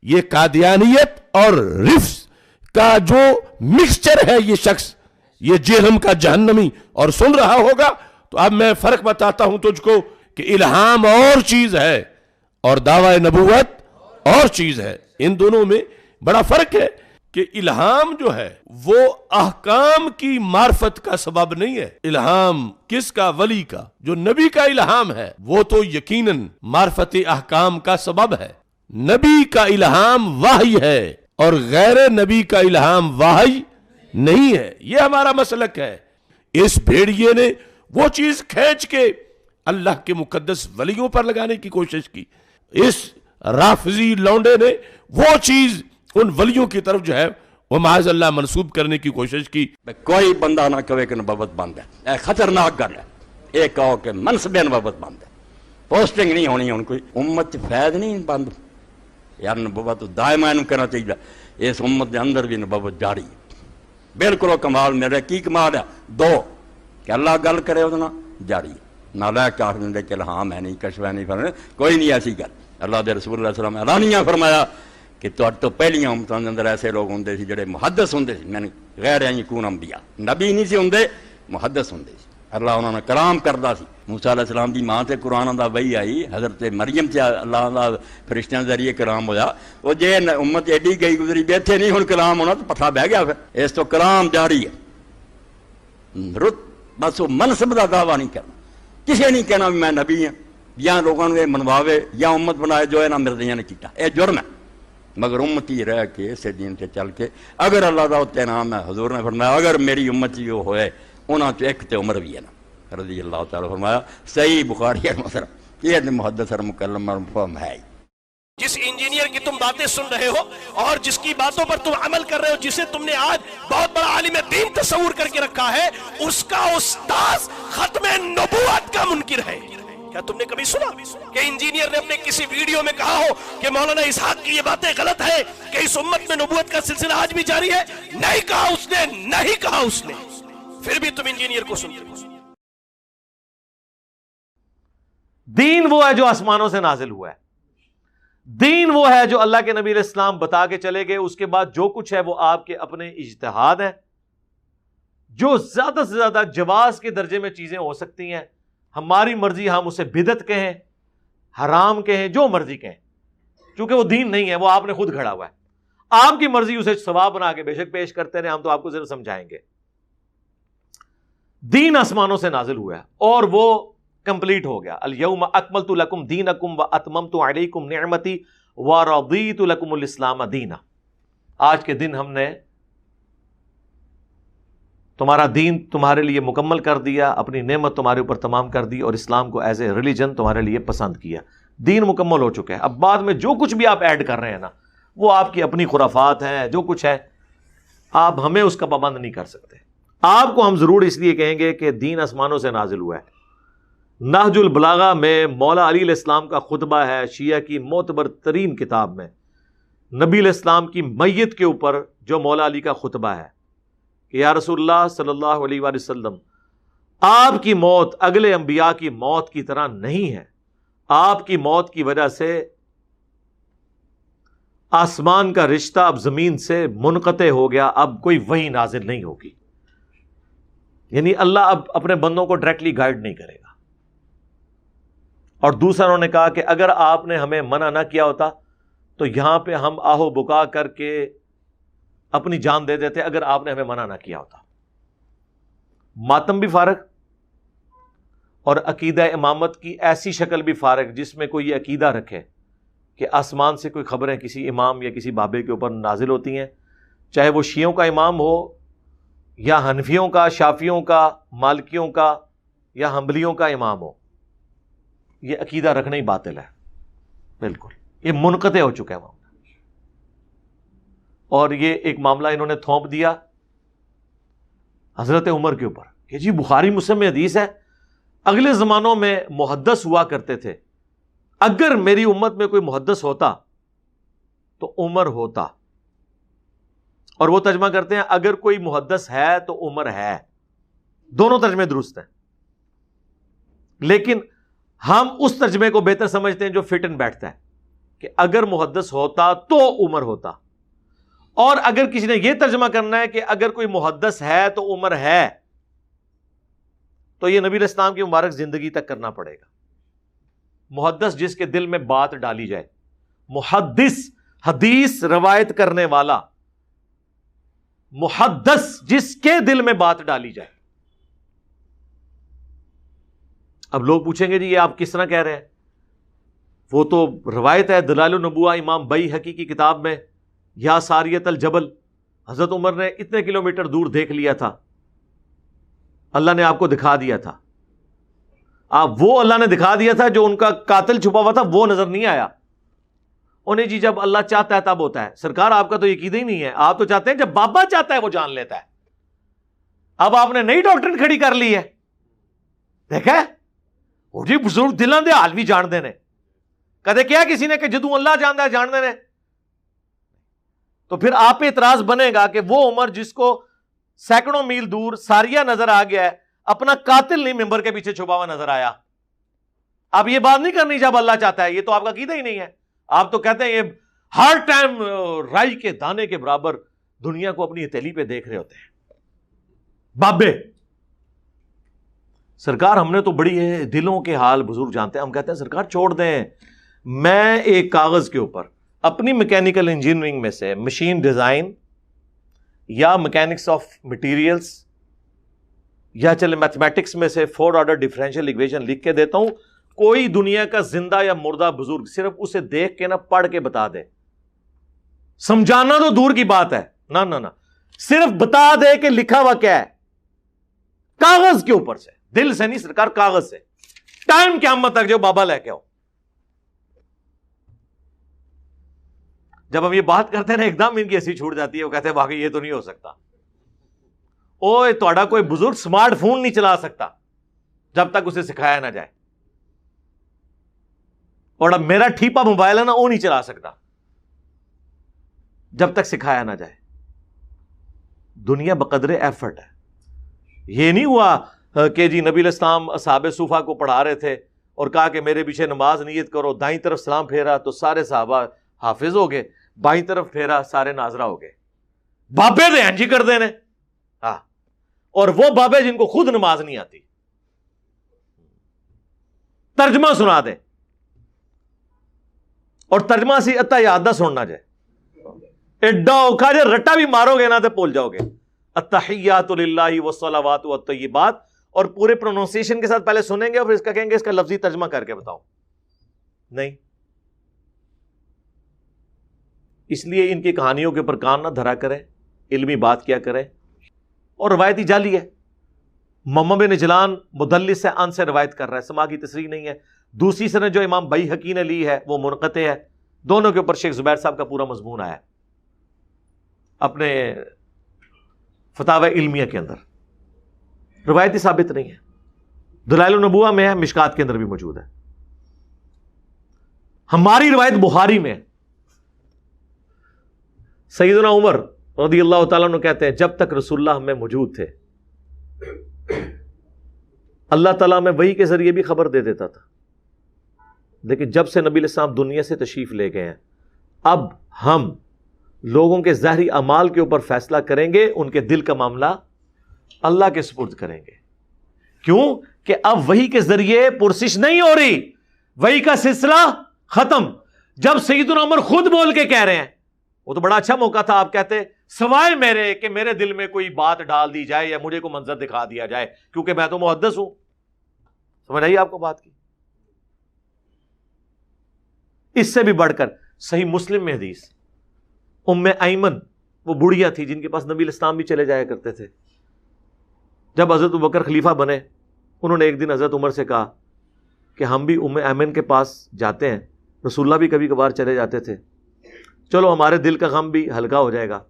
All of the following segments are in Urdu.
یہ قادیانیت اور رفس کا جو مکسچر ہے یہ شخص، یہ جہنم کا جہنمی، اور سن رہا ہوگا تو اب میں فرق بتاتا ہوں تجھ کو کہ الہام اور چیز ہے اور دعوی نبوت اور چیز ہے. ان دونوں میں بڑا فرق ہے کہ الہام جو ہے وہ احکام کی معرفت کا سبب نہیں ہے. الہام کس کا؟ ولی کا. جو نبی کا الہام ہے وہ تو یقیناً معرفت احکام کا سبب ہے. نبی کا الہام وحی ہے اور غیر نبی کا الہام وحی نہیں ہے. یہ ہمارا مسلک ہے. اس بھیڑیے نے وہ چیز کھینچ کے اللہ کے مقدس ولیوں پر لگانے کی کوشش کی. اس رافضی لونڈے نے وہ چیز ان ولیوں کی طرف جو ہے وہ معاذ اللہ منسوب کرنے کی کوشش کی. کوئی بندہ نہ کہے کہ نبوت بند ہے، خطرناک گل ہے. ایک کہو کہ منصب نبوت بند ہے، پوسٹنگ نہیں ہونی. ان کوئی امت فیض نہیں بند یار. نبوت دائما کہنا چاہیے. اس امت کے اندر بھی نبوت جاری ہے. بالکل کمال میرے کی کمال ہے؟ دو کہ اللہ گل کرے وہ جاری ہے. نہ لے کے آخر دے کہ الہام ہے نہیں، کشف ہے نہیں، فرنے کوئی نہیں ایسی گل. اللہ دے رسول اللہ علیہ وسلم اعلانیہ فرمایا کہ تو پہلیاں امتوں کے اندر ایسے لوگ ہوں سی جڑے محدث ہوں سی. میں نے غیر یکون انبیاء، نبی نہیں سی ہوں، محدث ہوں سی. اللہ انہوں نے کلام کرتا سی. موسیٰ علیہ السلام دی ماں تے قرآن دا وحی آئی، حضرت مریم تے اللہ دا فرشتیاں ذریعے کلام ہویا. وہ جے امت ایڈی گئی گزری بیٹھے نہیں ہن کلام ہونا تو پتھا بہ گیا. پھر اس تو کلام جاری ہے. بس وہ منصب دا دعویٰ نہیں کرنا. کسی نہیں کہنا بھی میں نبی ہوں، یا لوگوں نے منواوے یا امت بنائے جو ہے نا مردیاں نے کیتا. اے جرم ہے. مگر امتی رہ کے اسے دین سے چل کے اگر اللہ دا اتنے نام ہے. حضور نے فرمایا اگر میری امت جو ہوئے انہاں چ ایک تے عمر بھی ہے نا رضی اللہ تعالیٰ. فرمایا صحیح بخاری مسلم. یہ محدث اور مکلم اور مفہوم ہے. جس انجینئر کی تم باتیں سن رہے ہو اور جس کی باتوں پر تم عمل کر رہے ہو، جسے تم نے آج بہت بڑا عالم دین تصور کر کے رکھا ہے، اس کا استاذ ختم نبوت کا منکر ہے. کیا تم نے کبھی سنا کہ انجینئر نے اپنے کسی ویڈیو میں کہا ہو کہ مولانا اسحاق کی یہ باتیں غلط ہے کہ اس امت میں نبوت کا سلسلہ آج بھی جاری ہے؟ نہیں کہا اس نے، نہیں کہا اس نے. پھر بھی تم انجینئر کو سنتے ہو. دین وہ ہے جو آسمانوں سے نازل ہوا ہے. دین وہ ہے جو اللہ کے نبی علیہ السلام بتا کے چلے گئے. اس کے بعد جو کچھ ہے وہ آپ کے اپنے اجتہاد ہیں. جو زیادہ سے زیادہ جواز کے درجے میں چیزیں ہو سکتی ہیں، ہماری مرضی، ہم اسے بدعت کہیں، حرام کہیں، جو مرضی کہیں، چونکہ وہ دین نہیں ہے، وہ آپ نے خود گھڑا ہوا ہے. آپ کی مرضی اسے ثواب بنا کے بے شک پیش کرتے رہے، ہم تو آپ کو ضرور سمجھائیں گے. دین آسمانوں سے نازل ہوا ہے اور وہ کمپلیٹ ہو گیا. الیوم اکملت لکم دینکم واتممت علیکم نعمتی ورضیت لکم الاسلام دینا. آج کے دن ہم نے تمہارا دین تمہارے لیے مکمل کر دیا، اپنی نعمت تمہارے اوپر تمام کر دی اور اسلام کو ایز اے ریلیجن تمہارے لیے پسند کیا. دین مکمل ہو چکا ہے. اب بعد میں جو کچھ بھی آپ ایڈ کر رہے ہیں نا، وہ آپ کی اپنی خرافات ہیں. جو کچھ ہے آپ ہمیں اس کا پابند نہیں کر سکتے. آپ کو ہم ضرور اس لیے کہیں گے کہ دین آسمانوں سے نازل ہوا ہے. نہج البلاغہ میں مولا علی علیہ السلام کا خطبہ ہے، شیعہ کی معتبر ترین کتاب میں نبی علیہ السلام کی میت کے اوپر جو مولا علی کا خطبہ ہے کہ یا رسول اللہ صلی اللہ علیہ وآلہ وسلم، آپ کی موت اگلے انبیاء کی موت کی طرح نہیں ہے. آپ کی موت کی وجہ سے آسمان کا رشتہ اب زمین سے منقطع ہو گیا، اب کوئی وحی نازل نہیں ہوگی. یعنی اللہ اب اپنے بندوں کو ڈائریکٹلی گائیڈ نہیں کرے گا. اور دوسرا انہوں نے کہا کہ اگر آپ نے ہمیں منع نہ کیا ہوتا تو یہاں پہ ہم آہو بکا کر کے اپنی جان دے دیتے اگر آپ نے ہمیں منع نہ کیا ہوتا. ماتم بھی فارغ اور عقیدہ امامت کی ایسی شکل بھی فارغ جس میں کوئی یہ عقیدہ رکھے کہ آسمان سے کوئی خبریں کسی امام یا کسی بابے کے اوپر نازل ہوتی ہیں، چاہے وہ شیعوں کا امام ہو یا حنفیوں کا، شافیوں کا، مالکیوں کا یا حنبلیوں کا امام ہو. یہ عقیدہ رکھنا ہی باطل ہے. بالکل یہ منقطع ہو چکا ہے معاملہ. اور یہ ایک معاملہ انہوں نے تھوپ دیا حضرت عمر کے اوپر کہ جی بخاری مسلم میں حدیث ہے اگلے زمانوں میں محدث ہوا کرتے تھے، اگر میری امت میں کوئی محدث ہوتا تو عمر ہوتا. اور وہ ترجمہ کرتے ہیں اگر کوئی محدث ہے تو عمر ہے. دونوں ترجمے درست ہیں، لیکن ہم اس ترجمے کو بہتر سمجھتے ہیں جو فٹ ان بیٹھتا ہے. کہ اگر محدث ہوتا تو عمر ہوتا، اور اگر کسی نے یہ ترجمہ کرنا ہے کہ اگر کوئی محدث ہے تو عمر ہے، تو یہ نبی علیہ السلام کی مبارک زندگی تک کرنا پڑے گا۔ محدث جس کے دل میں بات ڈالی جائے، محدث حدیث روایت کرنے والا، محدث جس کے دل میں بات ڈالی جائے۔ اب لوگ پوچھیں گے جی یہ آپ کس طرح کہہ رہے ہیں؟ وہ تو روایت ہے دلائل النبوہ امام بیہقی کی کتاب میں، یا ساریت الجبل، حضرت عمر نے اتنے کلومیٹر دور دیکھ لیا تھا، اللہ نے آپ کو دکھا دیا تھا، وہ اللہ نے دکھا دیا تھا، جو ان کا قاتل چھپا ہوا تھا وہ نظر نہیں آیا انہیں۔ جی جب اللہ چاہتا ہے تب ہوتا ہے۔ سرکار آپ کا تو عقیدہ ہی نہیں ہے، آپ تو چاہتے ہیں جب بابا چاہتا ہے وہ جان لیتا ہے۔ اب آپ نے نئی ڈاکٹرن کھڑی کر لی ہے، دیکھا وہ جی بزرگ دلوں دے حال بھی جان دے نے، کدے کیا کسی نے کہ جدوں اللہ جاندا ہے جان دے نے؟ تو پھر آپ پہ اعتراض بنے گا کہ وہ عمر جس کو سینکڑوں میل دور ساریہ نظر آ گیا ہے، اپنا قاتل نہیں ممبر کے پیچھے چھپا ہوا نظر آیا۔ اب یہ بات نہیں کرنی جب اللہ چاہتا ہے، یہ تو آپ کا عقیدہ ہی نہیں ہے۔ آپ تو کہتے ہیں یہ ہر ٹائم رائی کے دانے کے برابر دنیا کو اپنی ہتھیلی پہ دیکھ رہے ہوتے ہیں بابے۔ سرکار ہم نے تو بڑی دلوں کے حال بزرگ جانتے ہیں، ہم کہتے ہیں سرکار چھوڑ دیں، میں ایک کاغذ کے اوپر اپنی میکینیکل انجینئرنگ میں سے مشین ڈیزائن یا میکینکس آف مٹیریلز یا چلے میتھمیٹکس میں سے 4 آرڈر ڈیفرینشیل ایکویشن لکھ کے دیتا ہوں، کوئی دنیا کا زندہ یا مردہ بزرگ صرف اسے دیکھ کے نہ پڑھ کے بتا دے، سمجھانا تو دور کی بات ہے، نہ نہ نہ، صرف بتا دے کہ لکھا ہوا کیا ہے کاغذ کے اوپر سے، دل سے نہیں سرکار، کاغذ سے، ٹائم قیامت تک جو بابا لے کے آؤ۔ جب ہم یہ بات کرتے ہیں نا ایک دم ان کی ہنسی چھوٹ جاتی ہے، وہ کہتے ہیں باقی یہ تو نہیں ہو سکتا، اوے تہاڈا کوئی بزرگ سمارٹ فون نہیں چلا سکتا جب تک اسے سکھایا نہ جائے، اور اب میرا ٹھیپا موبائل ہے نا وہ نہیں چلا سکتا جب تک سکھایا نہ جائے۔ دنیا بقدر ایفرٹ ہے۔ یہ نہیں ہوا کہ جی نبی علیہ السلام اصحاب صوفہ کو پڑھا رہے تھے اور کہا کہ میرے پیچھے نماز نیت کرو، دائیں طرف سلام پھیرا تو سارے صحابہ حافظ ہو گئے، بائیں طرف پھیرا سارے ناظرہ ہو گئے۔ بابے دے انجی کر دینے، ہاں، اور وہ بابے جن کو خود نماز نہیں آتی، ترجمہ سنا دے، اور ترجمہ سی اتا یاد نہ سننا جائے، ایڈا اوکھا جے رٹا بھی مارو گے نا تو بھول جاؤ گے۔ التحیات للہ والصلوات والطیبات، اور پورے پروننسیشن کے ساتھ پہلے سنیں گے اور پھر اس کا کہیں گے اس کا لفظی ترجمہ کر کے بتاؤ، نہیں۔ اس لیے ان کی کہانیوں کے اوپر کان نہ دھرا کریں، علمی بات کیا کریں، اور روایتی جعلی ہے۔ محمد بن جلان مدلس سے ان سے روایت کر رہا ہے، سما کی تصریح نہیں ہے۔ دوسری سند جو امام بیہقی نے لی ہے وہ منقطع ہے۔ دونوں کے اوپر شیخ زبیر صاحب کا پورا مضمون آیا اپنے فتاوی علمیہ کے اندر، روایتی ثابت نہیں ہے۔ دلائل النبوہ میں ہے، مشکات کے اندر بھی موجود ہے۔ ہماری روایت بخاری میں ہے، سیدنا عمر رضی اللہ تعالیٰ عنہ کہتے ہیں جب تک رسول اللہ ہمیں موجود تھے اللہ تعالیٰ میں وحی کے ذریعے بھی خبر دے دیتا تھا، لیکن جب سے نبی علیہ السلام دنیا سے تشریف لے گئے ہیں اب ہم لوگوں کے ظاہری اعمال کے اوپر فیصلہ کریں گے، ان کے دل کا معاملہ اللہ کے سپرد کریں گے۔ کیوں کہ اب وحی کے ذریعے پرسش نہیں ہو رہی، وحی کا سلسلہ ختم۔ جب سیدنا عمر خود بول کے کہہ رہے ہیں، وہ تو بڑا اچھا موقع تھا، آپ کہتے سوائے میرے کہ میرے دل میں کوئی بات ڈال دی جائے یا مجھے کوئی منظر دکھا دیا جائے، کیونکہ میں تو محدث ہوں۔ سمجھ آئی آپ کو بات کی؟ اس سے بھی بڑھ کر صحیح مسلم میں حدیث، ام ایمن وہ بڑھیا تھی جن کے پاس نبی علیہ السلام بھی چلے جایا کرتے تھے۔ جب حضرت ابوبکر خلیفہ بنے، انہوں نے ایک دن حضرت عمر سے کہا کہ ہم بھی ام ایمن کے پاس جاتے ہیں، رسول اللہ بھی کبھی کبھار چلے جاتے تھے، چلو ہمارے دل کا غم بھی ہلکا ہو جائے گا۔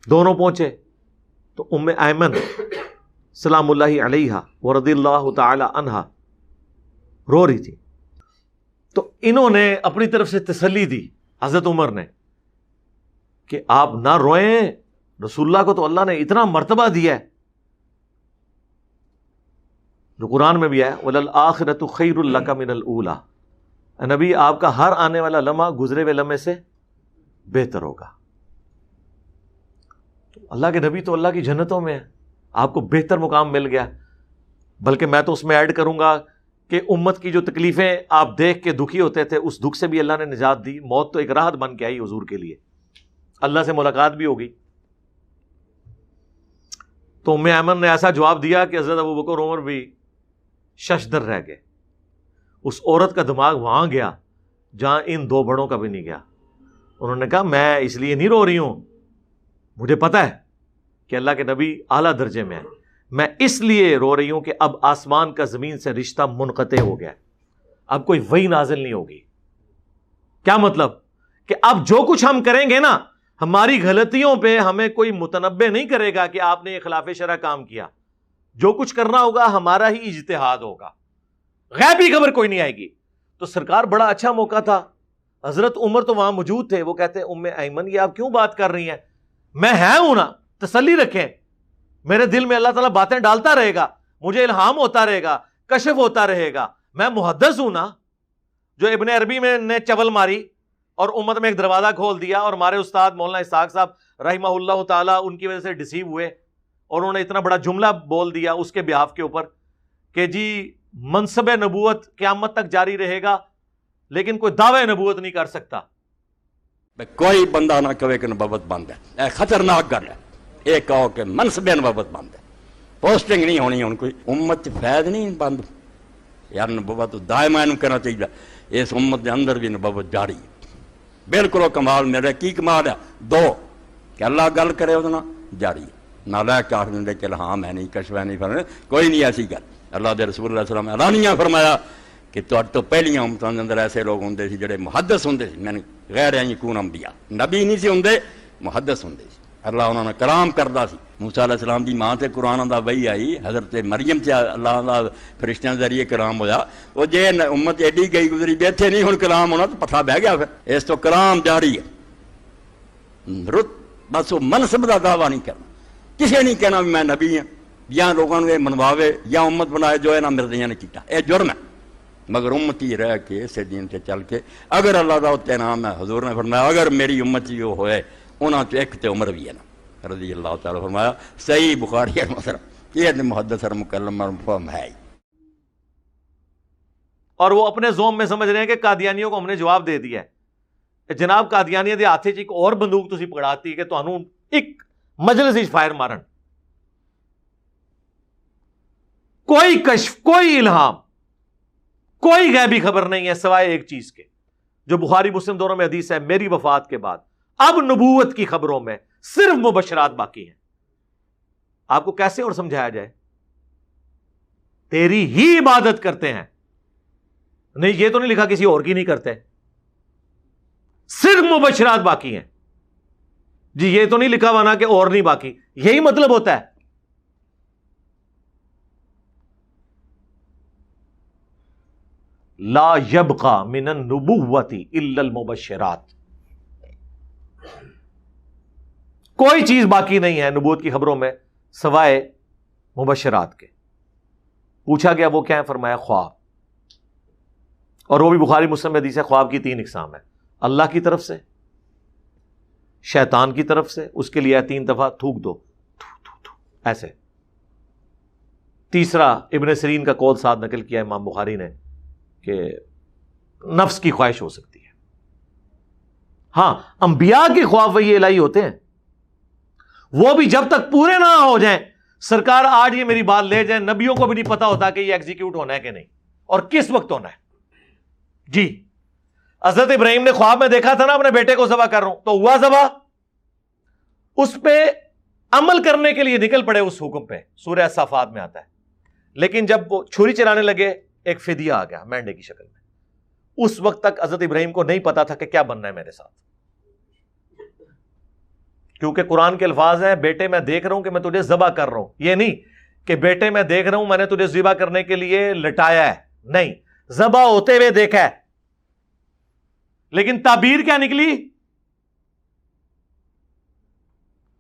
دونوں پہنچے تو ام ایمن سلام اللہ علیہا ورضی اللہ تعالی عنہا رو رہی تھی، تو انہوں نے اپنی طرف سے تسلی دی حضرت عمر نے کہ آپ نہ روئیں، رسول اللہ کو تو اللہ نے اتنا مرتبہ دیا ہے، جو قرآن میں بھی ہے وَلَلْآخِرَةُ خَيْرٌ لَكَ مِنَ الْأُولَى، نبی آپ کا ہر آنے والا لمحہ گزرے ہوئے لمحے سے بہتر ہوگا. اللہ کے نبی تو اللہ کی جنتوں میں ہے, آپ کو بہتر مقام مل گیا. بلکہ میں تو اس میں ایڈ کروں گا کہ امت کی جو تکلیفیں آپ دیکھ کے دکھی ہوتے تھے, اس دکھ سے بھی اللہ نے نجات دی. موت تو ایک راحت بن کے آئی حضور کے لیے, اللہ سے ملاقات بھی ہوگی. تو ام ایمن نے ایسا جواب دیا کہ حضرت ابوبکر عمر بھی ششدر رہ گئے. اس عورت کا دماغ وہاں گیا جہاں ان دو بڑوں کا بھی نہیں گیا. انہوں نے کہا میں اس لیے نہیں رو رہی ہوں, مجھے پتا ہے کہ اللہ کے نبی اعلیٰ درجے میں ہے, میں اس لیے رو رہی ہوں کہ اب آسمان کا زمین سے رشتہ منقطع ہو گیا, اب کوئی وحی نازل نہیں ہوگی. کیا مطلب؟ کہ اب جو کچھ ہم کریں گے نا, ہماری غلطیوں پہ ہمیں کوئی متنبع نہیں کرے گا کہ آپ نے یہ خلاف شرع کام کیا. جو کچھ کرنا ہوگا ہمارا ہی اجتہاد ہوگا, غیبی خبر کوئی نہیں آئے گی. تو سرکار بڑا اچھا موقع تھا, حضرت عمر تو وہاں موجود تھے. وہ کہتے ہیں ام ایمن یہ آپ کیوں بات کر رہی ہیں, میں ہوں نا, تسلی رکھیں, میرے دل میں اللہ تعالیٰ باتیں ڈالتا رہے گا, مجھے الہام ہوتا رہے گا, کشف ہوتا رہے گا. میں محدث ہوں نا, جو ابن عربی میں نے چول ماری اور امت میں ایک دروازہ کھول دیا, اور ہمارے استاد مولانا اسحاق صاحب رحمہ اللہ تعالیٰ ان کی وجہ سے ڈسیو ہوئے, اور انہوں نے اتنا بڑا جملہ بول دیا اس کے بیہاف کے اوپر کہ جی منصب نبوت قیامت تک جاری رہے گا لیکن کوئی دعوی نبوت نہیں کر سکتا. کوئی بندہ نہ کہے کہ نبوت بند ہے, اے خطرناک گل ہے. یہ کہو کہ منصب نبوت بند ہے, پوسٹنگ نہیں ہونی ہوں کوئی. امت فیض نہیں بند یار, نبوت دائما کرنا چاہیے. اس امت کے اندر بھی نبوت جاری ہے. بالکل وہ کمال میرا کی کمال ہے, دو کہ اللہ گل کرے وہ جاری ہے, نہ لے کے آخر دے کہ ہاں میں نہیں کشف نہیں فرمایا, کوئی نہیں ایسی گل. اللہ دے رسول اللہ علیہ وسلم اعلانیہ فرمایا کہ تو پہلیاں امتوں کے اندر ایسے لوگ ہوں سی جڑے محدث ہوں سی, میں نے غیر یکون انبیاء, نبی نہیں سی ہوں, محدث ہوں سی. اللہ انہوں نے کلام کردا سی. موسیٰ علیہ السلام دی ماں تے قرآن دا وحی آئی, حضرت مریم تے اللہ دا فرشتیاں ذریعے کلام ہویا. وہ جے امت ایڈی گئی گزری بیٹھے نہیں ہن کلام ہونا تو پتھا بہ گیا. پھر اس تو کلام جاری ہے. رت بس وہ منصب دا دعویٰ نہیں کرنا, کسے نہیں کہنا بھی میں نبی ہوں, یا لوگوں نے منواوے یا امت بنائے جو انہاں مردیاں نے کیتا, اے جرم ہے. مگر امتی رہ کے اسے دین تے چل کے اگر اللہ دا تے نام ہے, حضور نے فرمایا اگر میری امتی جو ہوئے انہاں چ ایک تے عمر بھی ہے نا رضی اللہ تعالیٰ. فرمایا صحیح بخاری ہے مسلم, یہ محدث اور مکلم اور مفہوم ہے. اور وہ اپنے زوم میں سمجھ رہے ہیں کہ قادیانیوں کو ہم نے جواب دے دیا ہے. جناب قادیانیت دے ہاتھ چ ایک اور بندوق تسی پکڑاتی کہ تانوں ایک مجلس وچ فائر مارن. کوئی کشف, کوئی الہام, کوئی غیبی خبر نہیں ہے سوائے ایک چیز کے, جو بخاری مسلم دونوں میں حدیث ہے, میری وفات کے بعد اب نبوت کی خبروں میں صرف مبشرات باقی ہیں. آپ کو کیسے اور سمجھایا جائے؟ تیری ہی عبادت کرتے ہیں, نہیں یہ تو نہیں لکھا کسی اور کی نہیں کرتے, صرف مبشرات باقی ہیں. جی یہ تو نہیں لکھا ہوا نا کہ اور نہیں باقی, یہی مطلب ہوتا ہے. لا یبقى من النبوۃ الا المبشرات, کوئی چیز باقی نہیں ہے نبوت کی خبروں میں سوائے مبشرات کے. پوچھا گیا وہ کیا ہے, فرمایا خواب. اور وہ بھی بخاری مسلم میں حدیث ہے, خواب کی 3 اقسام ہے, اللہ کی طرف سے, شیطان کی طرف سے, اس کے لیے 3 دفعہ تھوک دو ایسے. تیسرا ابن سیرین کا قول ساتھ نقل کیا امام بخاری نے کہ نفس کی خواہش ہو سکتی ہے. ہاں انبیاء کے خواب وہی الہی ہوتے ہیں, وہ بھی جب تک پورے نہ ہو جائیں. سرکار آج یہ میری بات لے جائیں, نبیوں کو بھی نہیں پتا ہوتا کہ یہ ایگزیکیوٹ ہونا ہے کہ نہیں اور کس وقت ہونا ہے. جی حضرت ابراہیم نے خواب میں دیکھا تھا نا اپنے بیٹے کو ذبح کر رہا ہوں, تو ہوا ذبح, اس پہ عمل کرنے کے لیے نکل پڑے اس حکم پہ, سورہ صافات میں آتا ہے. لیکن جب وہ چھری چلانے لگے ایک فدیہ آ گیا مینڈے کی شکل میں. اس وقت تک حضرت ابراہیم کو نہیں پتا تھا کہ کیا بننا ہے میرے ساتھ, کیونکہ قرآن کے الفاظ ہیں بیٹے میں دیکھ رہا ہوں کہ میں تجھے ذبح کر رہا ہوں. یہ نہیں کہ بیٹے میں دیکھ رہا ہوں میں نے تجھے ذبح کرنے کے لیے لٹایا ہے, نہیں, ذبح ہوتے ہوئے دیکھا ہے. لیکن تعبیر کیا نکلی؟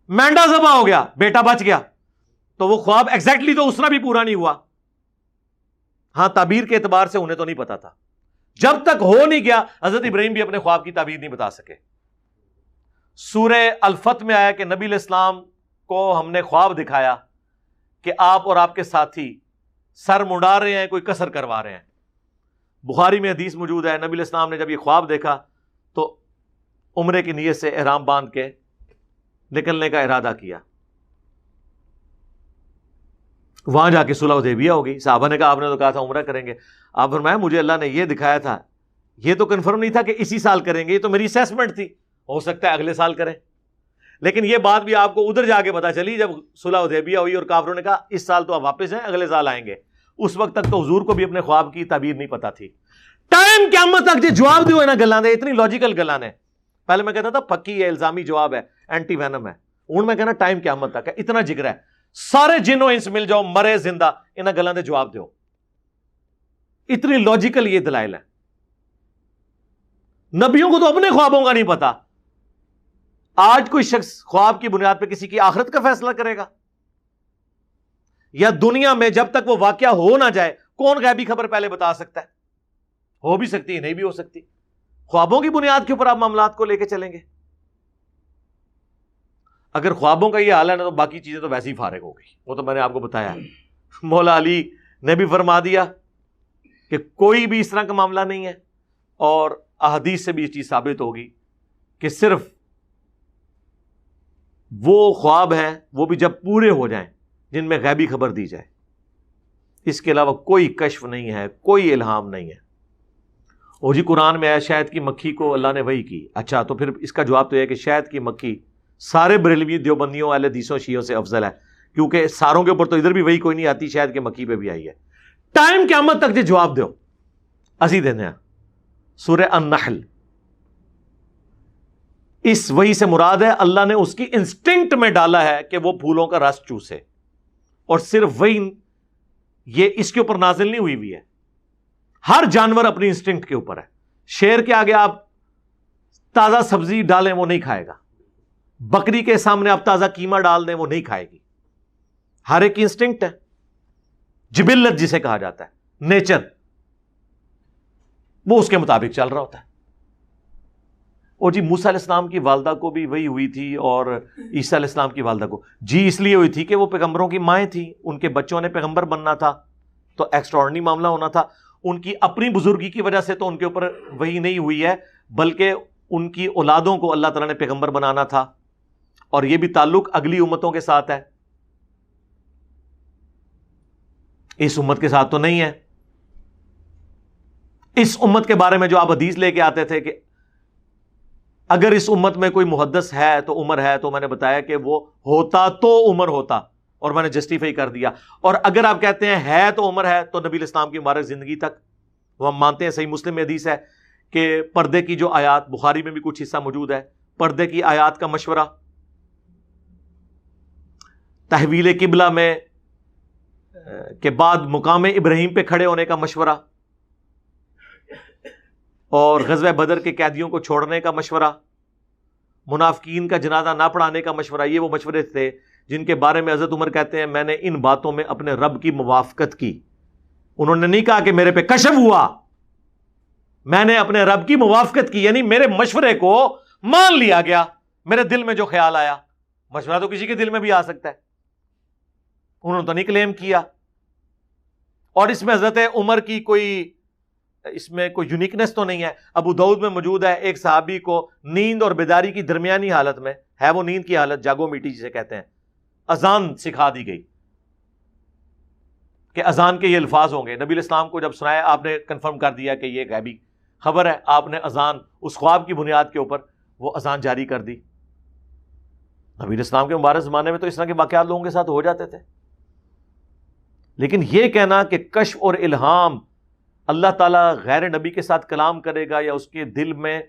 مینڈا ذبح ہو گیا, بیٹا بچ گیا. تو وہ خواب ایگزیکٹلی تو اس طرح بھی پورا نہیں ہوا. ہاں تعبیر کے اعتبار سے انہیں تو نہیں پتا تھا. جب تک ہو نہیں گیا حضرت ابراہیم بھی اپنے خواب کی تعبیر نہیں بتا سکے. سورہ الفتح میں آیا کہ نبی علیہ السلام کو ہم نے خواب دکھایا کہ آپ اور آپ کے ساتھی سر مڑا رہے ہیں، کوئی کسر کروا رہے ہیں. بخاری میں حدیث موجود ہے، نبی علیہ السلام نے جب یہ خواب دیکھا تو عمرے کی نیت سے احرام باندھ کے نکلنے کا ارادہ کیا. وہاں جا کے صلح حدیبیہ ہو گئی. صحابہ نے کہا آپ نے تو کہا تھا عمرہ کریں گے. آپ فرمایا مجھے اللہ نے یہ دکھایا تھا، یہ تو کنفرم نہیں تھا کہ اسی سال کریں گے، یہ تو میری اسیسمنٹ تھی، ہو سکتا ہے اگلے سال کریں. لیکن یہ بات بھی آپ کو ادھر جا کے پتا چلی جب صلح حدیبیہ ہوئی اور کافروں نے کہا اس سال تو آپ واپس ہیں، اگلے سال آئیں گے. اس وقت تک تو حضور کو بھی اپنے خواب کی تعبیر نہیں پتا تھی. ٹائم قیامت تک جو جواب دیو ہے نا گلاں دے، اتنی لاجیکل گلاں نے. پہلے میں کہتا تھا پکی ہے، الزامی جواب ہے، اینٹی وینم ہے. ہوں میں کہنا ٹائم قیامت تک ہے، اتنا جگر ہے. سارے جنوں انس مل جاؤ، مرے زندہ، انہاں گلاں دے جواب دیو. اتنی لاجیکل یہ دلائل ہے. نبیوں کو تو اپنے خوابوں کا نہیں پتا. آج کوئی شخص خواب کی بنیاد پہ کسی کی آخرت کا فیصلہ کرے گا؟ یا دنیا میں جب تک وہ واقعہ ہو نہ جائے کون غیبی خبر پہلے بتا سکتا ہے؟ ہو بھی سکتی ہے، نہیں بھی ہو سکتی. خوابوں کی بنیاد کے اوپر آپ معاملات کو لے کے چلیں گے. اگر خوابوں کا یہ حال ہے نا تو باقی چیزیں تو ویسے ہی فارغ ہو گئی. وہ تو میں نے آپ کو بتایا. مولا علی نے بھی فرما دیا کہ کوئی بھی اس طرح کا معاملہ نہیں ہے، اور احادیث سے بھی یہ چیز ثابت ہوگی کہ صرف وہ خواب ہیں وہ بھی جب پورے ہو جائیں جن میں غیبی خبر دی جائے. اس کے علاوہ کوئی کشف نہیں ہے، کوئی الہام نہیں ہے. اور جی قرآن میں آیا شہد کی مکھی کو اللہ نے وحی کی. اچھا تو پھر اس کا جواب تو یہ ہے کہ شہد کی مکھی سارے بریلوی دیوبندیوں اہل حدیثوں شیعوں سے افضل ہے، کیونکہ ساروں کے اوپر تو ادھر بھی وہی کوئی نہیں آتی، شہد کی مکھی پہ بھی آئی ہے. ٹائم قیامت تک جو جواب دو اسی دینے ہیں. سورہ النحل، اس وحی سے مراد ہے اللہ نے اس کی انسٹنکٹ میں ڈالا ہے کہ وہ پھولوں کا رس چوسے، اور صرف وہی یہ اس کے اوپر نازل نہیں ہوئی ہے. ہر جانور اپنی انسٹنکٹ کے اوپر ہے. شیر کے آگے آپ تازہ سبزی ڈالیں وہ نہیں کھائے گا، بکری کے سامنے آپ تازہ قیمہ ڈال دیں وہ نہیں کھائے گی. ہر ایک کی انسٹنکٹ ہے، جبلت جسے کہا جاتا ہے، نیچر، وہ اس کے مطابق چل رہا ہوتا ہے. اور جی موسیٰ علیہ السلام کی والدہ کو بھی وہی ہوئی تھی اور عیسیٰ علیہ السلام کی والدہ کو جی اس لیے ہوئی تھی کہ وہ پیغمبروں کی مائیں تھیں، ان کے بچوں نے پیغمبر بننا تھا تو ایکسٹراڈنری معاملہ ہونا تھا. ان کی اپنی بزرگی کی وجہ سے تو ان کے اوپر وہی نہیں ہوئی ہے، بلکہ ان کی اولادوں کو اللہ تعالیٰ نے پیغمبر بنانا تھا، اور یہ بھی تعلق اگلی امتوں کے ساتھ ہے، اس امت کے ساتھ تو نہیں ہے. اس امت کے بارے میں جو آپ حدیث لے کے آتے تھے کہ اگر اس امت میں کوئی محدث ہے تو عمر ہے، تو میں نے بتایا کہ وہ ہوتا تو عمر ہوتا، اور میں نے جسٹیفائی کر دیا. اور اگر آپ کہتے ہیں ہے تو عمر ہے تو نبی الاسلام کی مبارک زندگی تک وہ ہم مانتے ہیں. صحیح مسلم میں حدیث ہے کہ پردے کی جو آیات، بخاری میں بھی کچھ حصہ موجود ہے، پردے کی آیات کا مشورہ، تحویل قبلہ میں کے بعد مقام ابراہیم پہ کھڑے ہونے کا مشورہ، اور غزوہ بدر کے قیدیوں کو چھوڑنے کا مشورہ، منافقین کا جنازہ نہ پڑھانے کا مشورہ. یہ وہ مشورے تھے جن کے بارے میں حضرت عمر کہتے ہیں میں نے ان باتوں میں اپنے رب کی موافقت کی. انہوں نے نہیں کہا کہ میرے پہ کشف ہوا، میں نے اپنے رب کی موافقت کی، یعنی میرے مشورے کو مان لیا گیا. میرے دل میں جو خیال آیا، مشورہ تو کسی کے دل میں بھی آ سکتا ہے، انہوں نے تو نہیں کلیم کیا. اور اس میں حضرت عمر کی اس میں کوئی یونیکنس تو نہیں ہے. ابو داؤد میں موجود ہے ایک صحابی کو نیند اور بیداری کی درمیانی حالت میں ہے، وہ نیند کی حالت جاگو میٹی جسے کہتے ہیں، اذان سکھا دی گئی کہ اذان کے یہ الفاظ ہوں گے. نبی علیہ السلام کو جب سنایا آپ نے کنفرم کر دیا کہ یہ غیبی خبر ہے. آپ نے اذان اس خواب کی بنیاد کے اوپر وہ اذان جاری کر دی. نبی علیہ السلام کے مبارک زمانے میں تو اس طرح کے واقعات لوگوں کے ساتھ ہو جاتے تھے. لیکن یہ کہنا کہ کشف اور الہام اللہ تعالیٰ غیر نبی کے ساتھ کلام کرے گا یا اس کے دل میں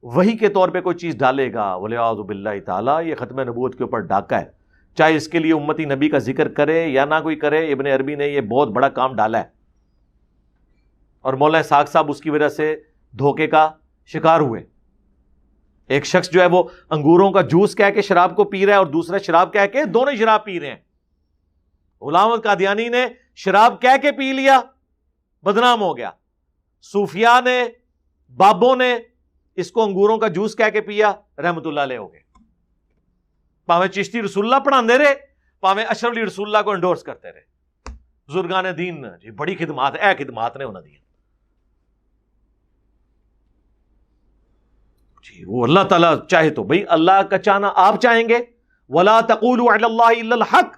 وحی کے طور پہ کوئی چیز ڈالے گا، وَلِعَاذُ بِاللَّهِ تعالیٰ، یہ ختم نبوت کے اوپر ڈاکہ ہے. چاہے اس کے لیے امتی نبی کا ذکر کرے یا نہ کوئی کرے، ابن عربی نے یہ بہت بڑا کام ڈالا ہے. اور مولانا اسحاق صاحب اس کی وجہ سے دھوکے کا شکار ہوئے. ایک شخص جو ہے وہ انگوروں کا جوس کہہ کے شراب کو پی رہا ہے اور دوسرا شراب کہہ کے، دونوں شراب پی رہے ہیں. غلام احمد قادیانی نے شراب کہہ کے پی لیا، بدنام ہو گیا. صوفیاء نے، بابوں نے اس کو انگوروں کا جوس کہہ کے پیا، رحمت اللہ علیہ ہو گئے. پاویں چشتی رسول اللہ پڑھاندے رہے، پاویں اشرف علی رسول اللہ کو انڈورس کرتے رہے. بزرگان دین جی بڑی خدمات، اے خدمات نے انہوں دی جی. وہ اللہ تعالیٰ چاہے تو بھئی اللہ کا چاہنا آپ چاہیں گے. وَلَا تَقُولُوا عَلَى اللَّهِ إِلَّا الْحَقِّ،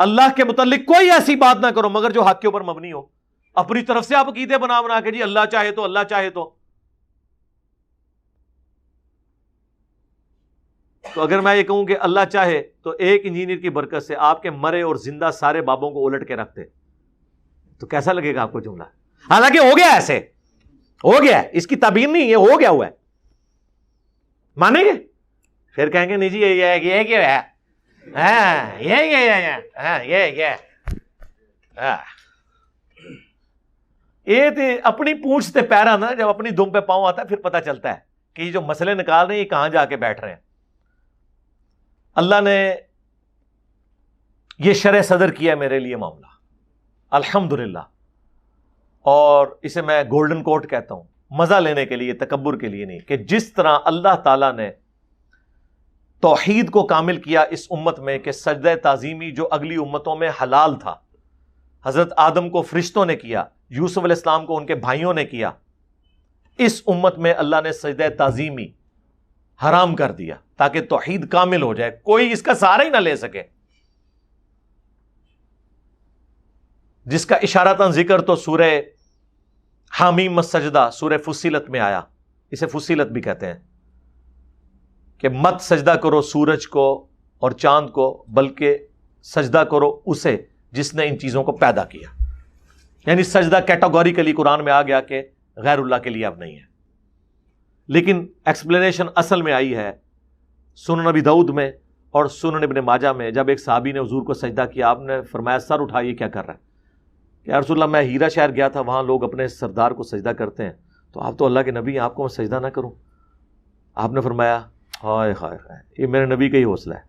اللہ کے متعلق کوئی ایسی بات نہ کرو مگر جو حق کے اوپر مبنی ہو. اپنی طرف سے آپ عقیدے بنا بنا کے جی اللہ چاہے تو، اللہ چاہے تو اگر میں یہ کہوں کہ اللہ چاہے تو ایک انجینئر کی برکت سے آپ کے مرے اور زندہ سارے بابوں کو الٹ کے رکھتے تو کیسا لگے گا آپ کو جملہ؟ حالانکہ ہو گیا، ایسے ہو گیا، اس کی تعبیر نہیں، یہ ہو گیا ہوا ہے. مانیں گے؟ پھر کہیں گے نہیں جی یہ کیا ہے، یہ تو اپنی پونچھ سے پیرا نا، جب اپنی دم پہ پاؤں آتا ہے پھر پتہ چلتا ہے کہ یہ جو مسئلے نکال رہے ہیں یہ کہاں جا کے بیٹھ رہے ہیں. اللہ نے یہ شرح صدر کیا میرے لیے معاملہ الحمدللہ، اور اسے میں گولڈن کوٹ کہتا ہوں، مزہ لینے کے لیے، تکبر کے لیے نہیں، کہ جس طرح اللہ تعالیٰ نے توحید کو کامل کیا اس امت میں کہ سجدہ تعظیمی جو اگلی امتوں میں حلال تھا، حضرت آدم کو فرشتوں نے کیا، یوسف علیہ السلام کو ان کے بھائیوں نے کیا، اس امت میں اللہ نے سجدہ تعظیمی حرام کر دیا تاکہ توحید کامل ہو جائے، کوئی اس کا سہارا ہی نہ لے سکے. جس کا اشارتاً ذکر تو سورہ حامیم السجدہ سورہ فصیلت میں آیا، اسے فصیلت بھی کہتے ہیں، کہ مت سجدہ کرو سورج کو اور چاند کو، بلکہ سجدہ کرو اسے جس نے ان چیزوں کو پیدا کیا. یعنی سجدہ کیٹاگوریکلی قرآن میں آ گیا کہ غیر اللہ کے لیے اب نہیں ہے. لیکن ایکسپلینیشن اصل میں آئی ہے سنن نبی داؤد میں اور سنن ابن ماجہ میں. جب ایک صحابی نے حضور کو سجدہ کیا، آپ نے فرمایا سر اٹھائیے کیا کر رہا ہے؟ کہ یا رسول اللہ میں ہیرا شہر گیا تھا، وہاں لوگ اپنے سردار کو سجدہ کرتے ہیں، تو آپ تو اللہ کے نبی ہیں، آپ کو میں سجدہ نہ کروں؟ آپ نے فرمایا ہائے ہائے ہائے، یہ میرے نبی کا ہی حوصلہ ہے،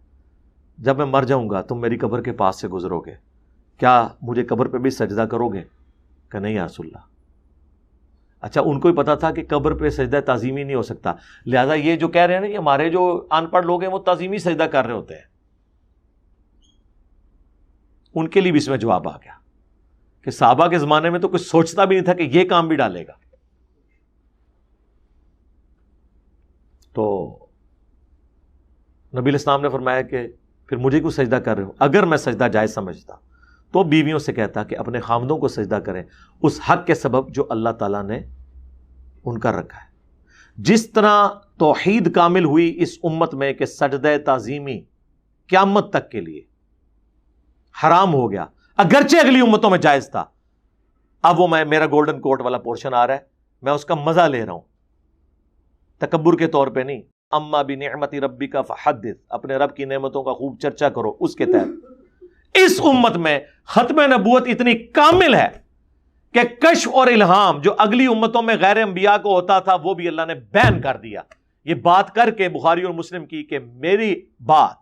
جب میں مر جاؤں گا تم میری قبر کے پاس سے گزرو گے، کیا مجھے قبر پہ بھی سجدہ کرو گے؟ کہ نہیں یا رسول اللہ. اچھا ان کو ہی پتا تھا کہ قبر پہ سجدہ تعظیمی نہیں ہو سکتا، لہذا یہ جو کہہ رہے ہیں نا کہ ہمارے جو ان پڑھ لوگ ہیں وہ تعظیمی سجدہ کر رہے ہوتے ہیں، ان کے لیے بھی اس میں جواب آ گیا کہ صحابہ کے زمانے میں تو کچھ سوچتا بھی نہیں تھا کہ یہ کام بھی ڈالے گا. تو نبی علیہ السلام نے فرمایا کہ پھر مجھے کیوں سجدہ کر رہے ہو؟ اگر میں سجدہ جائز سمجھتا تو بیویوں سے کہتا کہ اپنے خامدوں کو سجدہ کریں اس حق کے سبب جو اللہ تعالیٰ نے ان کا رکھا ہے. جس طرح توحید کامل ہوئی اس امت میں کہ سجدہ تعظیمی قیامت تک کے لیے حرام ہو گیا، اگرچہ اگلی امتوں میں جائز تھا. اب وہ میرا گولڈن کوٹ والا پورشن آ رہا ہے، میں اس کا مزہ لے رہا ہوں، تکبر کے طور پہ نہیں. اما بنعمت ربک فحدث، اپنے رب کی نعمتوں کا خوب چرچا کرو. اس کے تحت اس امت میں ختم نبوت اتنی کامل ہے کہ کشف اور الہام جو اگلی امتوں میں غیر انبیاء کو ہوتا تھا وہ بھی اللہ نے بین کر دیا. یہ بات کر کے بخاری اور مسلم کی کہ میری بات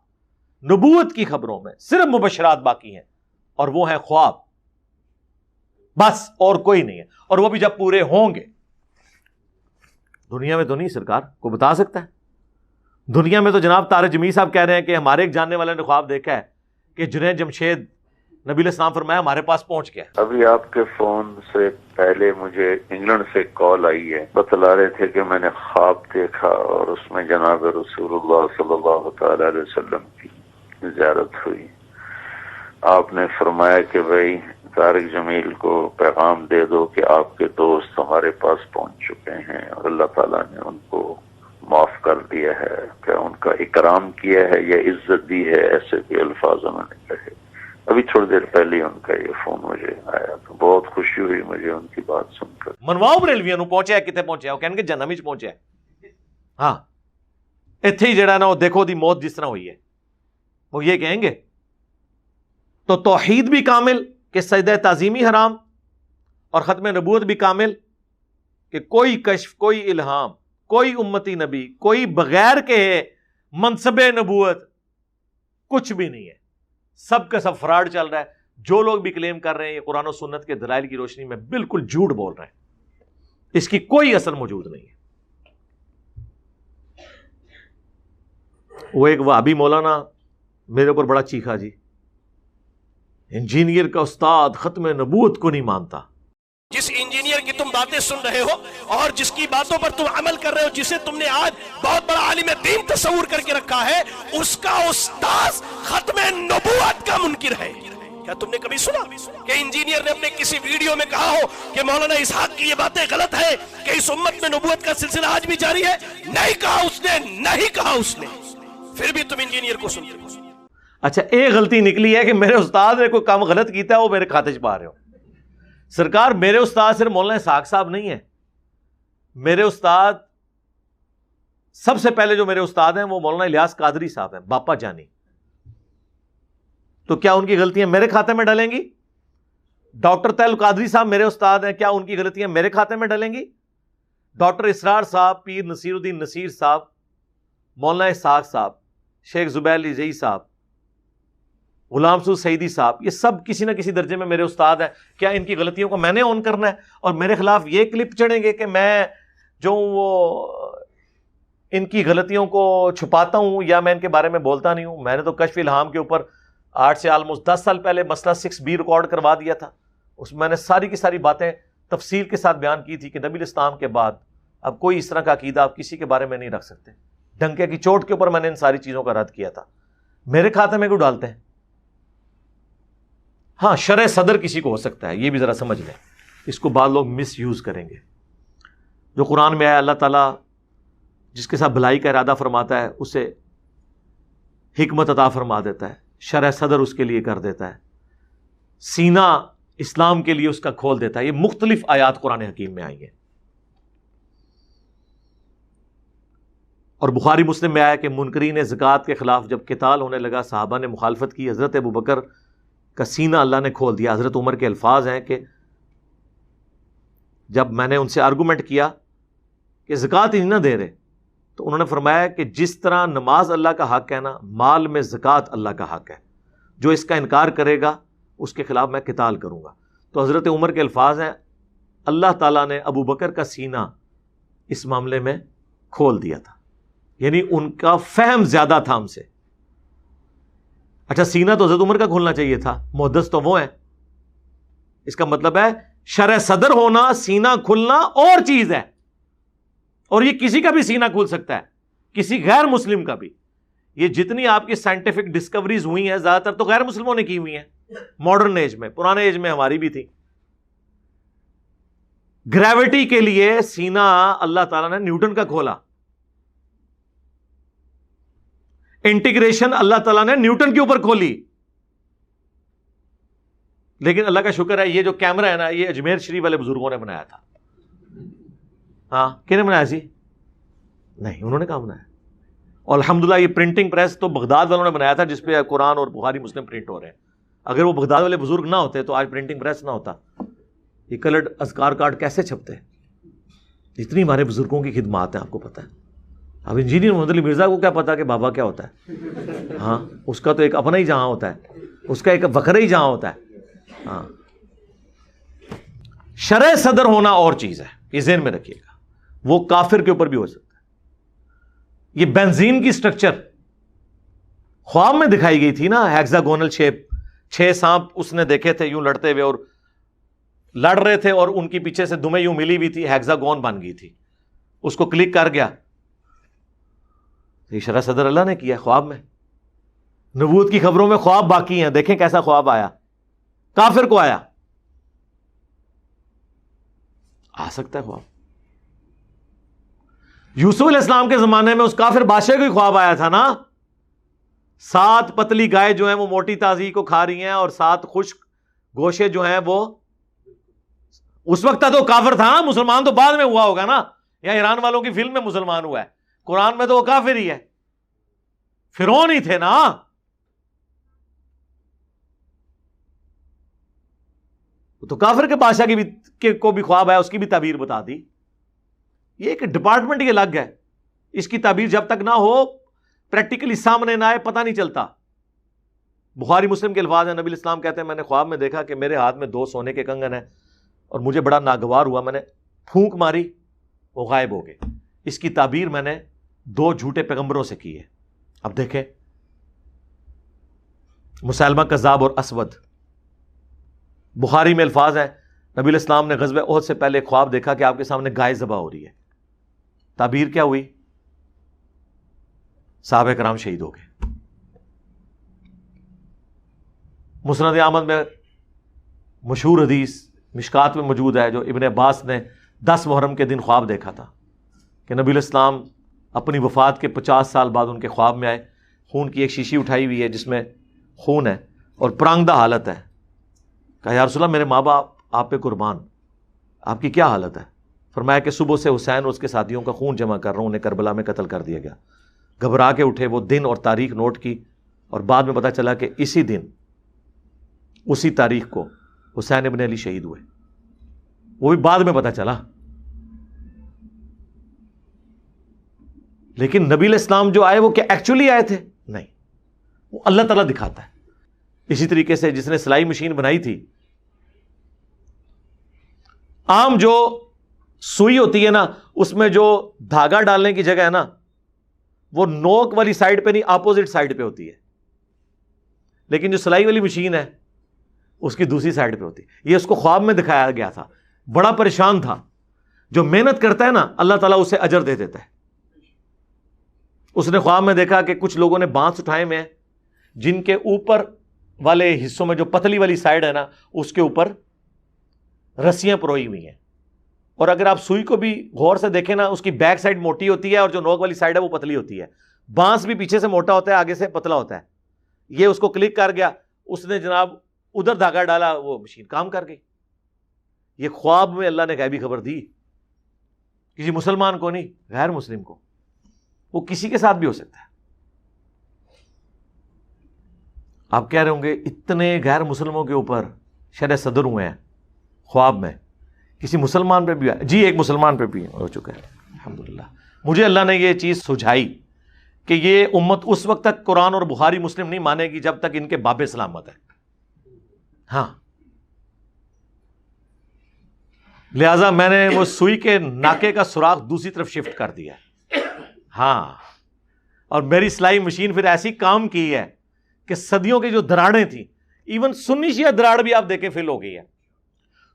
نبوت کی خبروں میں صرف مبشرات باقی ہیں اور وہ ہیں خواب، بس اور کوئی نہیں ہے، اور وہ بھی جب پورے ہوں گے. دنیا میں تو نہیں، سرکار کو بتا سکتا ہے؟ دنیا میں تو جناب طارق جمیل صاحب کہہ رہے ہیں کہ ہمارے ایک جاننے والے نے خواب دیکھا ہے کہ جنید جمشید نبی علیہ السلام فرمایا ہمارے پاس پہنچ گیا. ابھی آپ کے فون سے پہلے مجھے انگلینڈ سے کال آئی ہے، بتلا رہے تھے کہ میں نے خواب دیکھا اور اس میں جناب رسول اللہ صلی اللہ تعالی علیہ وسلم کی زیارت ہوئی. آپ نے فرمایا کہ بھائی طارق جمیل کو پیغام دے دو کہ آپ کے دوست ہمارے پاس پہنچ چکے ہیں اور اللہ تعالیٰ نے ان کو معاف کر دیا ہے، کہ ان کا اکرام کیا ہے یا عزت دی ہے، ایسے کوئی الفاظ انہوں نے کہے. ابھی تھوڑی دیر پہلے ان کا یہ فون مجھے آیا تو بہت خوشی ہوئی مجھے ان کی بات سن کر. منواؤ بریلویاں نو پہنچیا ہے، کتے پہنچیا؟ وہ کہیں گے جہنم وچ پہنچیا ہے. ہاں ایتھے ہی جڑا نا وہ دیکھو دی موت جس طرح ہوئی ہے، وہ یہ کہیں گے. تو توحید بھی کامل کہ سجدہ تعظیمی حرام، اور ختم نبوت بھی کامل کہ کوئی کشف، کوئی الہام، کوئی امتی نبی، کوئی بغیر کے منصب نبوت کچھ بھی نہیں ہے. سب کا سب فراڈ چل رہا ہے. جو لوگ بھی کلیم کر رہے ہیں یہ قرآن و سنت کے دلائل کی روشنی میں بالکل جھوٹ بول رہے ہیں، اس کی کوئی اثر موجود نہیں ہے۔ وہ ایک وہابی مولانا میرے اوپر بڑا چیخا، جی انجینئر کا استاد ختم نبوت کو نہیں مانتا۔ جس انجینئر کی تم باتیں سن رہے ہو اور جس کی باتوں پر تم عمل کر رہے ہو، جسے تم نے آج بہت بڑا عالم دین تصور کر کے رکھا ہے، اس کا استاذ ختم نبوت کا منکر ہے۔ کیا تم نے کبھی سنا کہ انجینئر نے اپنے کسی ویڈیو میں کہا ہو کہ مولانا اسحاق کی یہ باتیں غلط ہیں، کہ اس امت میں نبوت کا سلسلہ آج بھی جاری ہے؟ نہیں کہا اس نے، نہیں کہا اس نے، پھر بھی تم انجینئر کو سنتے ہو۔ اچھا ایک غلطی نکلی ہے کہ میرے استاد نے کوئی کام غلط کیتا ہے، وہ میرے کھاتے چ پا رہے ہو۔ سرکار میرے استاد صرف مولانا اسحاق صاحب نہیں ہے، میرے استاد سب سے پہلے جو میرے استاد ہیں وہ مولانا الیاس قادری صاحب ہیں، باپا جانی۔ تو کیا ان کی غلطیاں میرے کھاتے میں ڈلیں گی؟ ڈاکٹر طیل قادری صاحب میرے استاد ہیں، کیا ان کی غلطیاں میرے کھاتے میں ڈلیں گی؟ ڈاکٹر اسرار صاحب، پیر نصیر الدین نصیر صاحب، مولانا اسحاق صاحب، شیخ زبیر علی زئی صاحب، غلام سعود سعیدی صاحب، یہ سب کسی نہ کسی درجے میں میرے استاد ہیں۔ کیا ان کی غلطیوں کو میں نے اون کرنا ہے اور میرے خلاف یہ کلپ چڑھیں گے کہ میں جو وہ ان کی غلطیوں کو چھپاتا ہوں یا میں ان کے بارے میں بولتا نہیں ہوں؟ میں نے تو کشف الہام کے اوپر 8 سے آلموسٹ 10 سال پہلے مسئلہ 6B ریکارڈ کروا دیا تھا، اس میں نے ساری کی ساری باتیں تفصیل کے ساتھ بیان کی تھی کہ نبی الاسلام کے بعد اب کوئی اس طرح کا عقیدہ آپ کسی کے بارے میں نہیں رکھ سکتے۔ ڈنکے کی چوٹ کے اوپر میں نے ان ساری چیزوں کا رد کیا تھا۔ میرے کھاتے میں کیوں ڈالتے ہیں؟ ہاں شرع صدر کسی کو ہو سکتا ہے، یہ بھی ذرا سمجھ لیں، اس کو بعض لوگ مس یوز کریں گے۔ جو قرآن میں آیا اللہ تعالیٰ جس کے ساتھ بھلائی کا ارادہ فرماتا ہے اسے حکمت عطا فرما دیتا ہے، شرع صدر اس کے لیے کر دیتا ہے، سینہ اسلام کے لیے اس کا کھول دیتا ہے۔ یہ مختلف آیات قرآن حکیم میں آئی ہیں۔ اور بخاری مسلم میں آیا کہ منکرین زکوٰۃ کے خلاف جب قتال ہونے لگا، صحابہ نے مخالفت کی، حضرت ابوبکر کا سینہ اللہ نے کھول دیا۔ حضرت عمر کے الفاظ ہیں کہ جب میں نے ان سے آرگومنٹ کیا کہ زکوٰۃ ہی نہ دے رہے، تو انہوں نے فرمایا کہ جس طرح نماز اللہ کا حق ہے نا، مال میں زکوٰۃ اللہ کا حق ہے، جو اس کا انکار کرے گا اس کے خلاف میں قتال کروں گا۔ تو حضرت عمر کے الفاظ ہیں اللہ تعالیٰ نے ابو بکر کا سینہ اس معاملے میں کھول دیا تھا، یعنی ان کا فہم زیادہ تھا ہم سے۔ اچھا سینہ تو حضرت عمر کا کھولنا چاہیے تھا، محدث تو وہ ہیں۔ اس کا مطلب ہے شرع صدر ہونا، سینہ کھلنا اور چیز ہے، اور یہ کسی کا بھی سینہ کھول سکتا ہے، کسی غیر مسلم کا بھی۔ یہ جتنی آپ کی سائنٹیفک ڈسکوریز ہوئی ہیں زیادہ تر تو غیر مسلموں نے کی ہوئی ہیں، ماڈرن ایج میں، پرانے ایج میں ہماری بھی تھی۔ گریوٹی کے لیے سینہ اللہ تعالیٰ نے نیوٹن کا کھولا، انٹیگریشن اللہ تعالیٰ نے نیوٹن کے اوپر کھولی۔ لیکن اللہ کا شکر ہے یہ جو کیمرہ ہے نا، یہ اجمیر شریف والے بزرگوں نے بنایا تھا۔ ہاں کن نے بنایا سی؟ نہیں، انہوں نے کہاں بنایا؟ اور الحمدللہ یہ پرنٹنگ پریس تو بغداد والوں نے بنایا تھا جس پہ قرآن اور بخاری مسلم پرنٹ ہو رہے ہیں۔ اگر وہ بغداد والے بزرگ نہ ہوتے تو آج پرنٹنگ پریس نہ ہوتا، یہ کلرڈ اذکار کارڈ کیسے چھپتے؟ اتنی ہمارے بزرگوں کی خدمات ہیں، آپ کو پتہ ہے۔ اب انجینئر محمد علی مرزا کو کیا پتا کہ بابا کیا ہوتا ہے؟ ہاں اس کا تو ایک اپنا ہی جہاں ہوتا ہے، اس کا ایک وکھرا ہی جہاں ہوتا ہے۔ ہاں شرع صدر ہونا اور چیز ہے، یہ ذہن میں رکھیے گا، وہ کافر کے اوپر بھی ہو سکتا ہے۔ یہ بنزین کی سٹرکچر خواب میں دکھائی گئی تھی نا، ہیگزاگونل شیپ، 6 سانپ اس نے دیکھے تھے یوں لڑتے ہوئے، اور لڑ رہے تھے اور ان کی پیچھے سے دمیں یوں ملی ہوئی تھی، ہیگزاگون بن گئی تھی، اس کو کلک کر گیا۔ یہ شرع صدر اللہ نے کیا خواب میں۔ نبوت کی خبروں میں خواب باقی ہیں، دیکھیں کیسا خواب آیا، کافر کو آیا، آ سکتا ہے خواب۔ یوسف علیہ السلام کے زمانے میں اس کافر بادشاہ کو خواب آیا تھا نا، 7 پتلی گائے جو ہیں وہ موٹی تازی کو کھا رہی ہیں، اور 7 خشک گوشے جو ہیں وہ، اس وقت تو کافر تھا نا، مسلمان تو بعد میں ہوا ہوگا نا، یا ایران والوں کی فلم میں مسلمان ہوا ہے، قرآن میں تو وہ کافر ہی ہے، فرعون ہی تھے نا۔ تو کافر کے بادشاہ کو بھی خواب آیا، اس کی بھی تعبیر بتا دی۔ یہ ایک ڈپارٹمنٹ ہی الگ ہے، اس کی تعبیر جب تک نہ ہو، پریکٹیکلی سامنے نہ آئے، پتہ نہیں چلتا۔ بخاری مسلم کے الفاظ ہیں، نبی الاسلام کہتے ہیں میں نے خواب میں دیکھا کہ میرے ہاتھ میں 2 سونے کے کنگن ہیں اور مجھے بڑا ناگوار ہوا، میں نے پھونک ماری، وہ غائب ہو گئے۔ اس کی تعبیر میں نے 2 جھوٹے پیغمبروں سے کی ہے۔ اب دیکھیں مسیلمہ کذاب اور اسود، بخاری میں الفاظ ہیں نبی الاسلام نے غزوہ احد سے پہلے خواب دیکھا کہ آپ کے سامنے گائے ذبح ہو رہی ہے، تعبیر کیا ہوئی؟ صحابہ کرام شہید ہو گئے۔ مسند احمد میں مشہور حدیث مشکات میں موجود ہے جو ابن عباس نے 10 محرم کے دن خواب دیکھا تھا کہ نبی الاسلام اپنی وفات کے 50 سال بعد ان کے خواب میں آئے، خون کی ایک شیشی اٹھائی ہوئی ہے جس میں خون ہے اور پرانگدہ حالت ہے۔ کہا یا رسول اللہ میرے ماں باپ آپ پہ قربان، آپ کی کیا حالت ہے؟ فرمایا کہ صبح سے حسین اور اس کے ساتھیوں کا خون جمع کر رہا ہوں، انہیں کربلا میں قتل کر دیا گیا۔ گھبرا کے اٹھے، وہ دن اور تاریخ نوٹ کی اور بعد میں پتا چلا کہ اسی دن اسی تاریخ کو حسین ابن علی شہید ہوئے، وہ بھی بعد میں پتا چلا۔ لیکن نبی الاسلام جو آئے وہ کیا ایکچولی آئے تھے؟ نہیں، وہ اللہ تعالیٰ دکھاتا ہے۔ اسی طریقے سے جس نے سلائی مشین بنائی تھی، عام جو سوئی ہوتی ہے نا اس میں جو دھاگا ڈالنے کی جگہ ہے نا وہ نوک والی سائڈ پہ نہیں اپوزٹ سائڈ پہ ہوتی ہے، لیکن جو سلائی والی مشین ہے اس کی دوسری سائڈ پہ ہوتی ہے۔ یہ اس کو خواب میں دکھایا گیا تھا، بڑا پریشان تھا۔ جو محنت کرتا ہے نا اللہ تعالیٰ اسے اجر دے دیتا ہے۔ اس نے خواب میں دیکھا کہ کچھ لوگوں نے بانس اٹھائے میں جن کے اوپر والے حصوں میں جو پتلی والی سائڈ ہے نا اس کے اوپر رسیاں پروئی ہوئی ہیں، اور اگر آپ سوئی کو بھی غور سے دیکھیں نا اس کی بیک سائڈ موٹی ہوتی ہے اور جو نوک والی سائڈ ہے وہ پتلی ہوتی ہے۔ بانس بھی پیچھے سے موٹا ہوتا ہے، آگے سے پتلا ہوتا ہے۔ یہ اس کو کلک کر گیا، اس نے جناب ادھر دھاگا ڈالا، وہ مشین کام کر گئی۔ یہ خواب میں اللہ نے غیبی خبر دی، کسی مسلمان کو نہیں، غیر مسلم کو، وہ کسی کے ساتھ بھی ہو سکتا ہے۔ آپ کہہ رہے ہوں گے اتنے غیر مسلموں کے اوپر شرح صدر ہوئے ہیں خواب میں، کسی مسلمان پہ بھی؟ جی ایک مسلمان پہ بھی ہو چکا ہے الحمدللہ۔ مجھے اللہ نے یہ چیز سجھائی کہ یہ امت اس وقت تک قرآن اور بخاری مسلم نہیں مانے گی جب تک ان کے بابے سلامت ہے۔ ہاں، لہذا میں نے وہ سوئی کے ناکے کا سوراخ دوسری طرف شفٹ کر دیا ہے۔ ہاں، اور میری سلائی مشین پھر ایسی کام کی ہے کہ صدیوں کی جو دراڑیں تھیں، ایون سنی شیعہ دراڑ بھی آپ دیکھیں فل ہو گئی ہے۔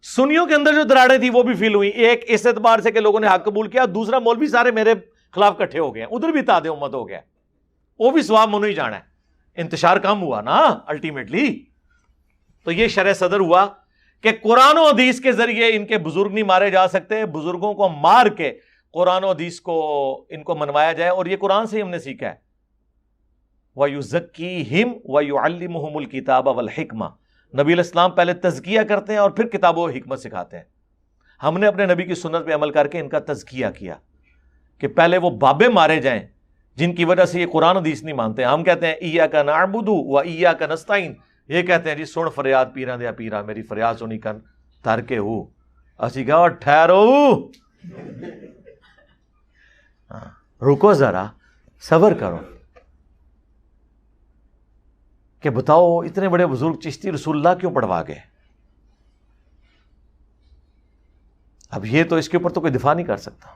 سنیوں کے اندر جو دراڑیں تھیں وہ بھی فل ہوئی، ایک اس اعتبار سے کہ لوگوں نے حق قبول کیا، دوسرا مولوی سارے میرے خلاف کٹھے ہو گئے ہیں، ادھر بھی تعداد امت ہو گیا، وہ بھی ثواب منو ہی جانا ہے، انتشار کم ہوا نا الٹیمیٹلی۔ تو یہ شرح صدر ہوا کہ قرآن و حدیث کے ذریعے ان کے بزرگ نہیں مارے جا سکتے، بزرگوں کو مار کے قرآن و حدیث کو ان کو منوایا جائے، اور یہ قرآن سے ہی ہم نے سیکھا ہے۔ وَيُزَكِّيهِمْ وَيُعَلِّمُهُمُ الْكِتَابَ وَالْحِكْمَةَ، نبی علیہ السلام پہلے تزکیہ کرتے ہیں اور پھر کتاب و حکمت سکھاتے ہیں۔ ہم نے اپنے نبی کی سنت پہ عمل کر کے ان کا تزکیہ کیا کہ پہلے وہ بابے مارے جائیں جن کی وجہ سے یہ قرآن حدیث نہیں مانتے۔ ہم کہتے ہیں ایاک نعبد و ایاک نستعین، یہ کہتے ہیں جی سن فریاد پیراں دیا پیرا، میری فریاد سنی کن تر کے ہو، اسی کہا ٹھہرو، رکو ذرا، صبر کرو، کہ بتاؤ اتنے بڑے بزرگ چشتی رسول اللہ کیوں پڑھوا گئے؟ اب یہ تو اس کے اوپر تو کوئی دفاع نہیں کر سکتا۔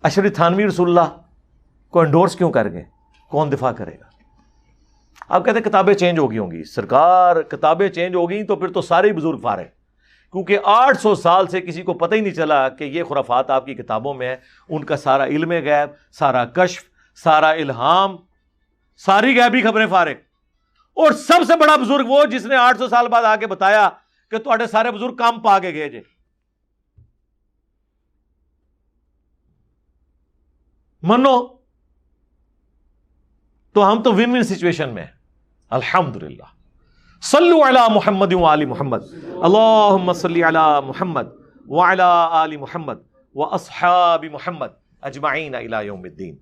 اشری تھانوی رسول اللہ کو انڈورس کیوں کر گئے؟ کون دفاع کرے گا؟ آپ کہتے ہیں کتابیں چینج ہو گئی ہوں گی، سرکار کتابیں چینج ہو گئی تو پھر تو سارے بزرگ فارغ، کیونکہ 800 سال سے کسی کو پتہ ہی نہیں چلا کہ یہ خرافات آپ کی کتابوں میں ہے۔ ان کا سارا علم غیب، سارا کشف، سارا الہام، ساری غیبی خبریں فارغ، اور سب سے بڑا بزرگ وہ جس نے 800 سال بعد آ کے بتایا کہ تواڈے سارے بزرگ کام پا کے گئے جے۔ منو تو ہم تو ون ون سچویشن میں ہیں الحمدللہ۔ صلو علی محمد وآل محمد، اللہم صلی علی محمد وعلی آل محمد واصحاب محمد اجمعین الی یوم الدین۔